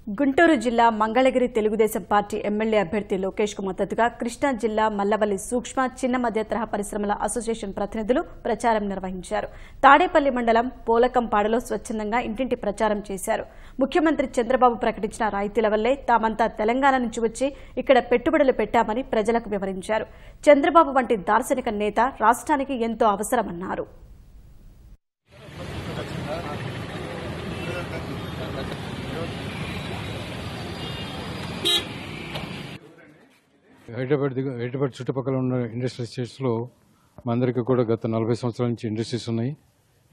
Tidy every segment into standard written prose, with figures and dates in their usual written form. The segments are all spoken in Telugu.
గుంటూరు జిల్లా మంగళగిరి తెలుగుదేశం పార్టీ ఎమ్మెల్యే అభ్యర్థి లోకేష్ కు మద్దతుగా కృష్ణా జిల్లా మల్లవల్లి సూక్ష్మ చిన్న మధ్య తరహా పరిశ్రమల అసోసియేషన్ ప్రతినిధులు ప్రచారం నిర్వహించారు. తాడేపల్లి మండలం పోలకంపాడలో స్వచ్ఛందంగా ఇంటింటి ప్రచారం చేశారు. ముఖ్యమంత్రి చంద్రబాబు ప్రకటించిన రాయితీల వల్లే తామంతా తెలంగాణ నుంచి వచ్చి ఇక్కడ పెట్టుబడులు పెట్టామని ప్రజలకు వివరించారు. చంద్రబాబు వంటి దార్శనిక నేత రాష్ట్రానికి ఎంతో అవసరమన్నారు. హైదరాబాద్ చుట్టుపక్కల ఉన్న ఇండస్ట్రియల్ స్టేట్స్లో మా అందరికీ కూడా గత 40 సంవత్సరాల నుంచి ఇండస్ట్రీస్ ఉన్నాయి.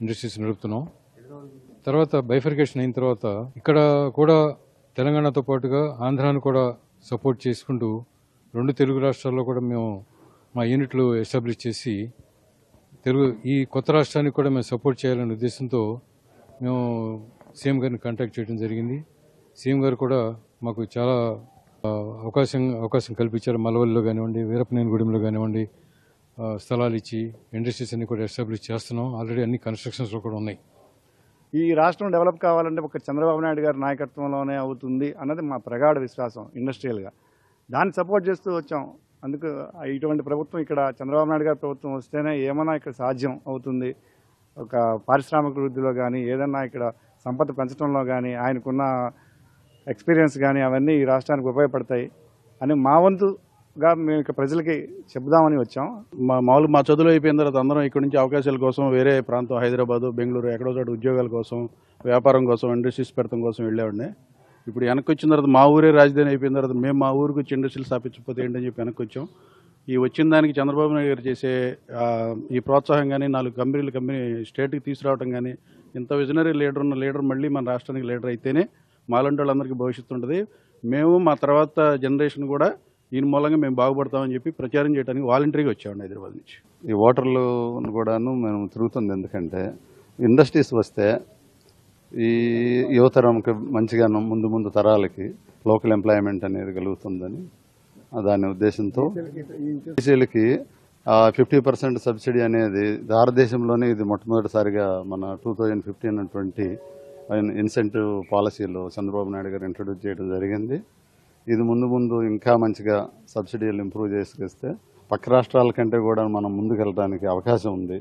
ఇండస్ట్రీస్ నడుపుతున్నాం. తర్వాత బైఫర్కేషన్ అయిన తర్వాత ఇక్కడ కూడా తెలంగాణతో పాటుగా ఆంధ్రాను కూడా సపోర్ట్ చేసుకుంటూ 2 తెలుగు రాష్ట్రాల్లో కూడా మేము మా యూనిట్లు ఎస్టాబ్లిష్ చేసి ఈ కొత్త రాష్ట్రానికి కూడా మేము సపోర్ట్ చేయాలనే ఉద్దేశంతో మేము సీఎం గారిని కాంటాక్ట్ చేయడం జరిగింది. సీఎం గారు కూడా మాకు చాలా అవకాశం కల్పించారు. మల్లవల్లిలో కానివ్వండి, వీరపనేనిగూడెంలో కానివ్వండి స్థలాలు ఇచ్చి ఇండస్ట్రీస్ అన్ని కూడా ఎస్టాబ్లిష్ చేస్తున్నాం. ఆల్రెడీ అన్ని కన్స్ట్రక్షన్స్లో కూడా ఉన్నాయి. ఈ రాష్ట్రం డెవలప్ కావాలంటే ఒక చంద్రబాబు నాయుడు గారి నాయకత్వంలోనే అవుతుంది అన్నది మా ప్రగాఢ విశ్వాసం. ఇండస్ట్రియల్గా దాన్ని సపోర్ట్ చేస్తూ వచ్చాం. అందుకు ఇటువంటి ప్రభుత్వం ఇక్కడ చంద్రబాబు నాయుడు గారి ప్రభుత్వం వస్తేనే ఏమైనా ఇక్కడ సాధ్యం అవుతుంది. ఒక పారిశ్రామిక వృద్ధిలో కానీ ఏదన్నా ఇక్కడ సంపద పెంచడంలో కానీ ఆయనకున్న ఎక్స్పీరియన్స్ కానీ అవన్నీ ఈ రాష్ట్రానికి ఉపయోగపడతాయి అని మా వంతుగా మేము ఇక్కడ ప్రజలకి చెప్దామని వచ్చాం. మా చదువులు అయిపోయిన తర్వాత అందరం ఇక్కడ నుంచి అవకాశాల కోసం వేరే ప్రాంతం హైదరాబాదు, బెంగళూరు ఎక్కడో చోట ఉద్యోగాల కోసం, వ్యాపారం కోసం, ఇండస్ట్రీస్ పెడతాం కోసం వెళ్ళేవాడిని. ఇప్పుడు వెనక్కి వచ్చిన తర్వాత మా ఊరే రాజధాని అయిపోయిన తర్వాత మేము మా ఊరికి వచ్చి ఇండస్ట్రీలు స్థాపించకపోతే ఏంటని చెప్పి వెనక్కి వచ్చాం. ఈ వచ్చిన దానికి చంద్రబాబు నాయుడు గారు చేసే ఈ ప్రోత్సాహం కానీ 4 కంపెనీ స్టేట్కి తీసుకురావడం కానీ ఇంత విజనరీ లీడర్ మళ్ళీ మన రాష్ట్రానికి లీడర్ అయితేనే మాలాంటి వాళ్ళందరికీ భవిష్యత్తు ఉంటుంది. మేము మా తర్వాత జనరేషన్ కూడా దీని మూలంగా మేము బాగుపడతామని చెప్పి ప్రచారం చేయడానికి వాలంటరీగా వచ్చామండి హైదరాబాద్ నుంచి. ఈ ఓటర్లు కూడాను మేము తిరుగుతుంది. ఎందుకంటే ఇండస్ట్రీస్ వస్తే ఈ యువతరంకి మంచిగా ముందు తరాలకి లోకల్ ఎంప్లాయ్మెంట్ అనేది కలుగుతుందని దాని ఉద్దేశంతో బీసీలకి 50% సబ్సిడీ అనేది భారతదేశంలోనే ఇది మొట్టమొదటిసారిగా మన 2015-20 ఇన్సెంటివ్ పాలసీలో చంద్రబాబు నాయుడు గారు ఇంట్రడ్యూస్ చేయడం జరిగింది. ఇది ముందు ఇంకా మంచిగా సబ్సిడీలు ఇంప్రూవ్ చేస్తే పక్క రాష్ట్రాల కంటే కూడా మనం ముందుకెళ్ళడానికి అవకాశం ఉంది.